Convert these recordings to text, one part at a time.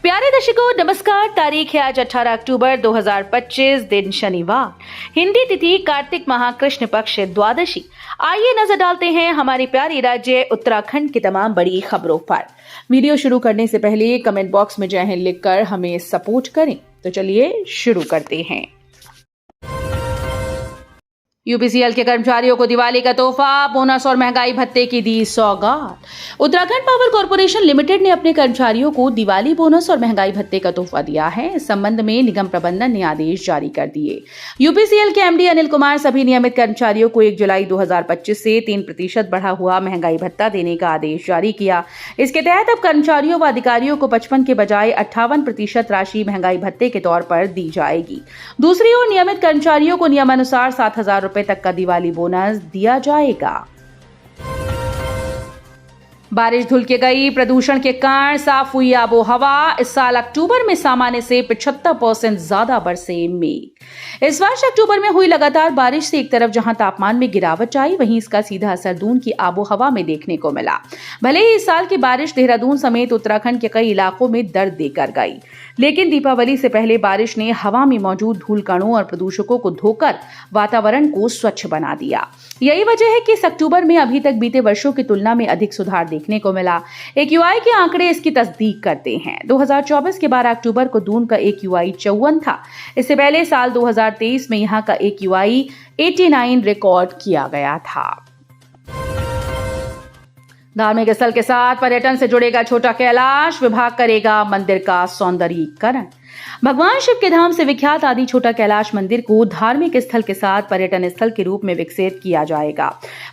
प्यारे दर्शकों नमस्कार। तारीख है आज 18 अक्टूबर 2025, दिन शनिवार, हिंदी तिथि कार्तिक माह कृष्ण पक्ष द्वादशी। आइए नजर डालते हैं हमारी प्यारी राज्य उत्तराखंड की तमाम बड़ी खबरों पर। वीडियो शुरू करने से पहले कमेंट बॉक्स में जय हिंद लिखकर हमें सपोर्ट करें। तो चलिए शुरू करते हैं। यूपीसीएल के कर्मचारियों को दिवाली का तोहफा, बोनस और महंगाई भत्ते की दी सौगात। उत्तराखंड पावर कॉर्पोरेशन लिमिटेड ने अपने कर्मचारियों को दिवाली बोनस और महंगाई भत्ते का तोहफा दिया है। इस संबंध में निगम प्रबंधन ने आदेश जारी कर दिए। यूपीसीएल के एमडी अनिल कुमार सभी नियमित कर्मचारियों को 1 जुलाई 2025 से 3% बढ़ा हुआ महंगाई भत्ता देने का आदेश जारी किया। इसके तहत अब कर्मचारियों व अधिकारियों को 55 के बजाय 58% राशि महंगाई भत्ते के तौर पर दी जाएगी। दूसरी ओर नियमित कर्मचारियों को नियमानुसार 7,000 रुपए तक का दिवाली बोनस दिया जाएगा। बारिश धुल के गई, प्रदूषण के कारण साफ हुई आबो हवा। इस साल अक्टूबर में सामान्य से 75% ज्यादा बरसे मेघ। इस वर्ष अक्टूबर में हुई लगातार बारिश से एक तरफ जहां तापमान में गिरावट आई, वहीं इसका सीधा असर दून की आबो हवा में देखने को मिला। भले ही इस साल की बारिश देहरादून समेत उत्तराखंड के कई इलाकों में दर्द देकर गई, लेकिन दीपावली से पहले बारिश ने हवा में मौजूद धूल कणों और प्रदूषकों को धोकर वातावरण को स्वच्छ बना दिया। यही वजह है कि इस अक्टूबर में अभी तक बीते वर्षों की तुलना में अधिक सुधार देखने को मिला। AQI के आंकड़े इसकी तस्दीक करते हैं। 2024 के 12 अक्टूबर को दून का AQI 54 था। इससे पहले साल 2023 में यहां का AQI 89 रिकॉर्ड किया गया था। धार्मिक स्थल के साथ पर्यटन से जुड़ेगा छोटा कैलाश, विभाग करेगा मंदिर का सौंदर्यीकरण। भगवान शिव के धाम से विख्यात आदि छोटा कैलाश मंदिर को धार्मिक स्थल के साथ पर्यटन स्थल के रूप में विकसित किया जाएगा।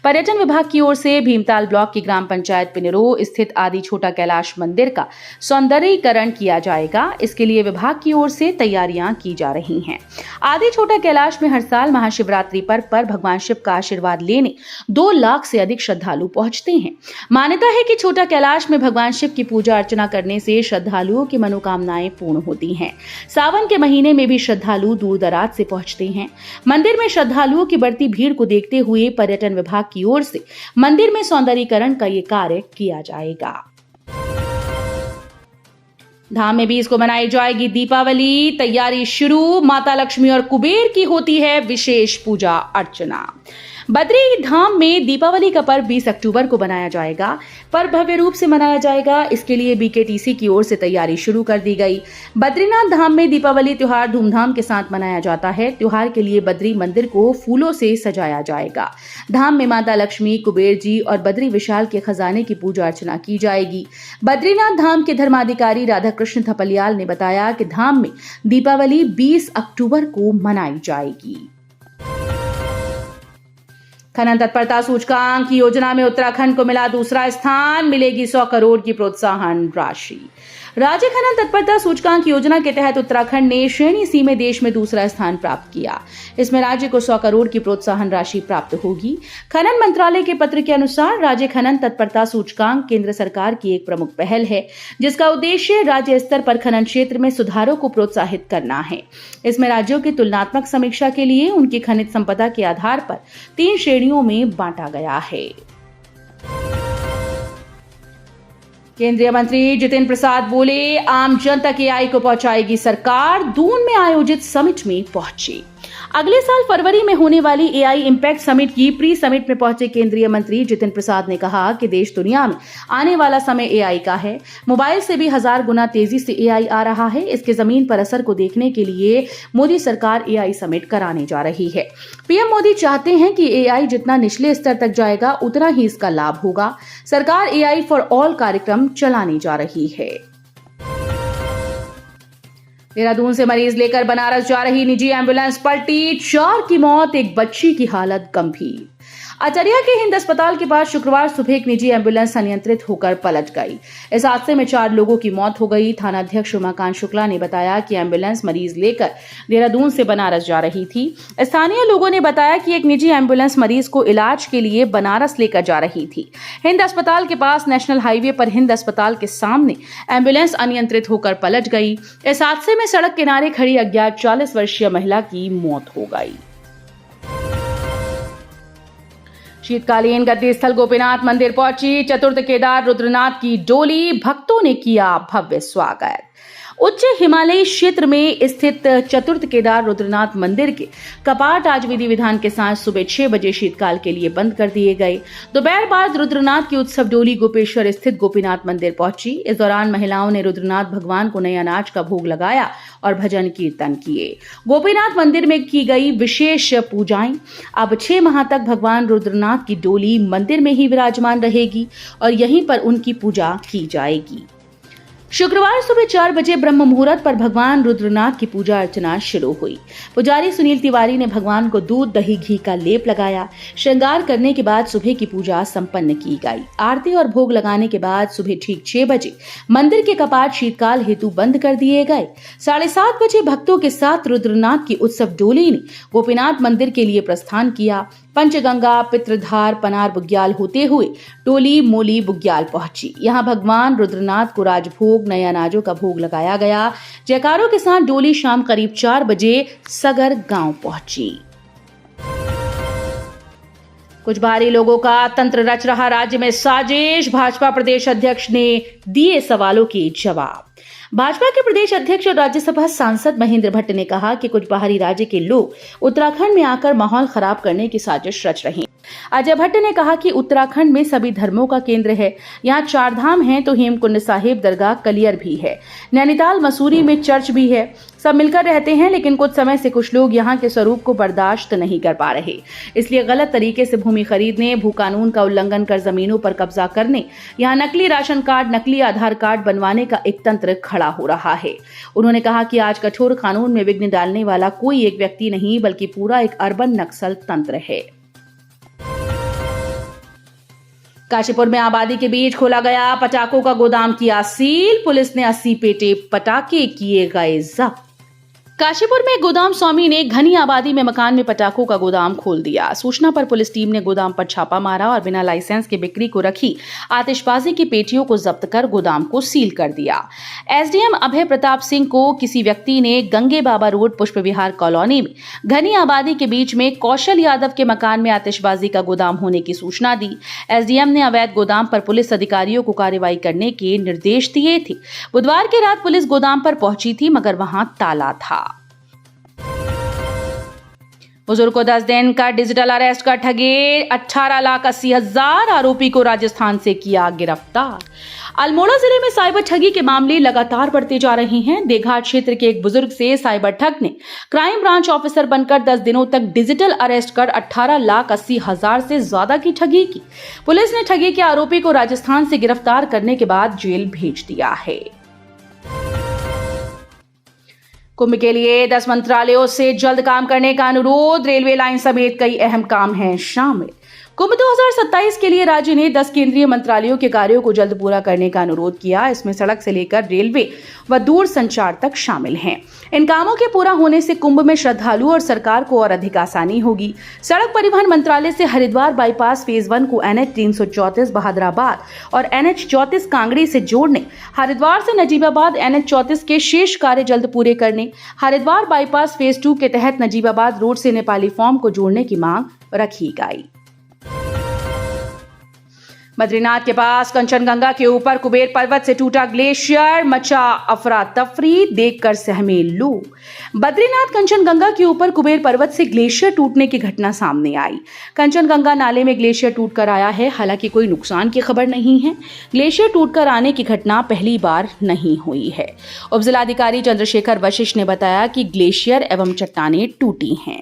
पर्यटन विभाग की ओर से भीमताल ब्लॉक की ग्राम पंचायत पिनरो स्थित आदि छोटा कैलाश मंदिर का सौंदर्यीकरण किया जाएगा। इसके लिए विभाग की ओर से तैयारियां की जा रही हैं। आदि छोटा कैलाश में हर साल महाशिवरात्रि पर्व पर भगवान शिव का आशीर्वाद लेने 2 लाख से अधिक श्रद्धालु पहुंचते हैं। मान्यता है कि छोटा कैलाश में भगवान शिव की पूजा अर्चना करने से श्रद्धालुओं की मनोकामनाएं पूर्ण होती हैं। सावन के महीने में भी श्रद्धालु दूर दराज से पहुंचते हैं। मंदिर में श्रद्धालुओं की बढ़ती भीड़ को देखते हुए पर्यटन विभाग की ओर से मंदिर में सौंदर्यीकरण का ये कार्य किया जाएगा। धाम में भी इसको मनाई जाएगी दीपावली, तैयारी शुरू। माता लक्ष्मी और कुबेर की होती है विशेष पूजा अर्चना। बद्री धाम में दीपावली का पर्व 20 अक्टूबर को मनाया जाएगा। पर्व भव्य रूप से मनाया जाएगा। इसके लिए BKTC की ओर से तैयारी शुरू कर दी गई। बद्रीनाथ धाम में दीपावली त्योहार धूमधाम के साथ मनाया जाता है। त्योहार के लिए बद्री मंदिर को फूलों से सजाया जाएगा। धाम में माता लक्ष्मी, कुबेर जी और बद्री विशाल के खजाने की पूजा अर्चना की जाएगी। बद्रीनाथ धाम के धर्माधिकारी राधाकृष्ण थपलियाल ने बताया कि धाम में दीपावली 20 अक्टूबर को मनाई जाएगी। खनन तत्परता सूचकांक की योजना में उत्तराखंड को मिला दूसरा स्थान, मिलेगी 100 करोड़ की प्रोत्साहन राशि। राज्य खनन तत्परता सूचकांक योजना के तहत उत्तराखंड ने श्रेणी C में देश में दूसरा स्थान प्राप्त किया। इसमें राज्य को 100 करोड़ की प्रोत्साहन राशि प्राप्त होगी। खनन मंत्रालय के पत्र के अनुसार राज्य खनन तत्परता सूचकांक केंद्र सरकार की एक प्रमुख पहल है, जिसका उद्देश्य राज्य स्तर पर खनन क्षेत्र में सुधारों को प्रोत्साहित करना है। इसमें राज्यों की तुलनात्मक समीक्षा के लिए उनकी खनिज संपदा के आधार पर 3 श्रेणियों में बांटा गया है। केंद्रीय मंत्री जितेंद्र प्रसाद बोले, आम जन तक AI को पहुंचाएगी सरकार। दून में आयोजित समिट में पहुंचे। अगले साल फरवरी में होने वाली AI इम्पैक्ट समिट की प्री समिट में पहुंचे केंद्रीय मंत्री जितेंद्र प्रसाद ने कहा कि देश दुनिया में आने वाला समय AI का है। मोबाइल से भी 1000 गुना तेजी से AI आ रहा है। इसके जमीन पर असर को देखने के लिए मोदी सरकार AI समिट कराने जा रही है। पीएम मोदी चाहते हैं कि AI जितना निचले स्तर तक जाएगा, उतना ही इसका लाभ होगा। सरकार AI फॉर ऑल कार्यक्रम चलाने जा रही है। देहरादून से मरीज लेकर बनारस जा रही निजी एम्बुलेंस पलटी, 4 की मौत, एक बच्ची की हालत गंभीर। अचरिया के हिंद अस्पताल के पास शुक्रवार सुबह एक निजी एम्बुलेंस अनियंत्रित होकर पलट गई। इस हादसे में 4 लोगों की मौत हो गई। थाना अध्यक्ष उमाकांत शुक्ला ने बताया कि एम्बुलेंस मरीज लेकर देहरादून से बनारस जा रही थी। स्थानीय लोगों ने बताया कि एक निजी एम्बुलेंस मरीज को इलाज के लिए बनारस लेकर जा रही थी। हिंद अस्पताल के पास नेशनल हाईवे पर हिंद अस्पताल के सामने एम्बुलेंस अनियंत्रित होकर पलट गई। इस हादसे में सड़क किनारे खड़ी अज्ञात 40 वर्षीय महिला की मौत हो गई। शीतकालीन गद्दी स्थल गोपीनाथ मंदिर पहुंची। चतुर्थ केदार रुद्रनाथ की डोली, भक्तों ने किया भव्य स्वागत। उच्च हिमालयी क्षेत्र में स्थित चतुर्थ केदार रुद्रनाथ मंदिर के कपाट आज विधि विधान के साथ सुबह 6 बजे शीतकाल के लिए बंद कर दिए गए। दोपहर बाद रुद्रनाथ की उत्सव डोली गोपेश्वर स्थित गोपीनाथ मंदिर पहुंची। इस दौरान महिलाओं ने रुद्रनाथ भगवान को नए अनाज का भोग लगाया और भजन कीर्तन किए। गोपीनाथ मंदिर में की गई विशेष पूजाएं। अब 6 माह तक भगवान रुद्रनाथ की डोली मंदिर में ही विराजमान रहेगी और यहीं पर उनकी पूजा की जाएगी। शुक्रवार सुबह 4 बजे ब्रह्म मुहूर्त पर भगवान रुद्रनाथ की पूजा अर्चना शुरू हुई। पुजारी सुनील तिवारी ने भगवान को दूध दही घी का लेप लगाया। श्रृंगार करने के बाद सुबह की पूजा संपन्न की गई। आरती और भोग लगाने के बाद सुबह ठीक 6 बजे मंदिर के कपाट शीतकाल हेतु बंद कर दिए गए। 7:30 बजे भक्तों के साथ रुद्रनाथ की उत्सव डोली ने गोपीनाथ मंदिर के लिए प्रस्थान किया। पंचगंगा, पितृधार, पनार बुग्याल होते हुए टोली मोली बुग्याल पहुंची। यहां भगवान रुद्रनाथ को राजभोग नए अनाजों का भोग लगाया गया। जयकारों के साथ डोली शाम करीब 4 बजे सगर गांव पहुंची। कुछ बाहरी लोगों का तंत्र रच रहा राज्य में साजिश, भाजपा प्रदेश अध्यक्ष ने दिए सवालों के जवाब। भाजपा के प्रदेश अध्यक्ष और राज्यसभा सांसद महेंद्र भट्ट ने कहा कि कुछ बाहरी राज्य के लोग उत्तराखंड में आकर माहौल खराब करने की साजिश रच रहे हैं। अजय भट्ट ने कहा कि उत्तराखंड में सभी धर्मों का केंद्र है। यहाँ 4 धाम हैं तो हेमकुंड साहिब दरगाह कलियर भी है, नैनीताल मसूरी में चर्च भी है। सब मिलकर रहते हैं, लेकिन कुछ समय से कुछ लोग यहाँ के स्वरूप को बर्दाश्त नहीं कर पा रहे, इसलिए गलत तरीके से भूमि खरीदने, भू कानून का उल्लंघन कर जमीनों पर कब्जा करने, यहाँ नकली राशन कार्ड, नकली आधार कार्ड बनवाने का एक तंत्र खड़ा हो रहा है। उन्होंने कहा कि आज कठोर कानून में विघ्न डालने वाला कोई एक व्यक्ति नहीं, बल्कि पूरा एक अर्बन नक्सल तंत्र है। काशीपुर में आबादी के बीच खोला गया पटाखों का गोदाम किया सील। पुलिस ने 80 पेटे पटाखे किए गए जब्त। काशीपुर में गोदाम स्वामी ने घनी आबादी में मकान में पटाखों का गोदाम खोल दिया। सूचना पर पुलिस टीम ने गोदाम पर छापा मारा और बिना लाइसेंस के बिक्री को रखी आतिशबाजी की पेटियों को जब्त कर गोदाम को सील कर दिया। एसडीएम अभय प्रताप सिंह को किसी व्यक्ति ने गंगे बाबा रोड पुष्प विहार कॉलोनी में घनी आबादी के बीच में कौशल यादव के मकान में आतिशबाजी का गोदाम होने की सूचना दी। एसडीएम ने अवैध गोदाम पर पुलिस अधिकारियों को कार्रवाई करने के निर्देश दिए थे। बुधवार की रात पुलिस गोदाम पर पहुंची थी, मगर वहां ताला था। बुजुर्ग को 10 दिन का डिजिटल अरेस्ट कर ठगे 18,80,000 आरोपी को राजस्थान से किया गिरफ्तार। अल्मोड़ा जिले में साइबर ठगी के मामले लगातार बढ़ते जा रहे हैं। देघाट क्षेत्र के एक बुजुर्ग से साइबर ठग ने क्राइम ब्रांच ऑफिसर बनकर 10 दिनों तक डिजिटल अरेस्ट कर 18,80,000 से ज्यादा की ठगी की। पुलिस ने ठगी के आरोपी को राजस्थान से गिरफ्तार करने के बाद जेल भेज दिया है। कुंभ के लिए 10 मंत्रालयों से जल्द काम करने का अनुरोध। रेलवे लाइन समेत कई अहम काम हैं शामिल। कुंभ 2027 के लिए राज्य ने 10 केंद्रीय मंत्रालयों के कार्यों को जल्द पूरा करने का अनुरोध किया। इसमें सड़क से लेकर रेलवे व दूर संचार तक शामिल हैं। इन कामों के पूरा होने से कुंभ में श्रद्धालु और सरकार को और अधिक आसानी होगी। सड़क परिवहन मंत्रालय से हरिद्वार बाईपास फेज 1 को NH 334 बहादुराबाद और NH 34 कांगड़ी से जोड़ने, हरिद्वार से नजीबाबाद NH 34 के शेष कार्य जल्द पूरे करने, हरिद्वार बाईपास फेज 2 के तहत नजीबाबाद रोड से नेपाली फॉर्म को जोड़ने की मांग रखी गई। बद्रीनाथ के पास कंचनगंगा के ऊपर कुबेर पर्वत से टूटा ग्लेशियर, मचा अफरा तफरी, देखकर सहमे लोग। बद्रीनाथ कंचनगंगा के ऊपर कुबेर पर्वत से ग्लेशियर टूटने की घटना सामने आई। कंचनगंगा नाले में ग्लेशियर टूटकर आया है, हालांकि कोई नुकसान की खबर नहीं है। ग्लेशियर टूटकर आने की घटना पहली बार नहीं हुई है। उपजिलाधिकारी चंद्रशेखर वशिष्ठ ने बताया कि ग्लेशियर एवं चट्टानें टूटी हैं।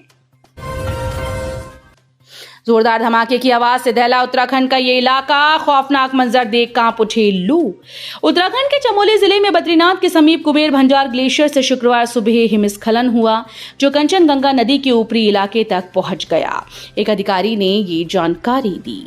जोरदार धमाके की आवाज से दहला उत्तराखंड का ये इलाका, खौफनाक मंजर देख कांप उठे लोग। उत्तराखंड के चमोली जिले में बद्रीनाथ के समीप कुबेर भंजार ग्लेशियर से शुक्रवार सुबह हिमस्खलन हुआ, जो कंचनगंगा नदी के ऊपरी इलाके तक पहुंच गया। एक अधिकारी ने ये जानकारी दी।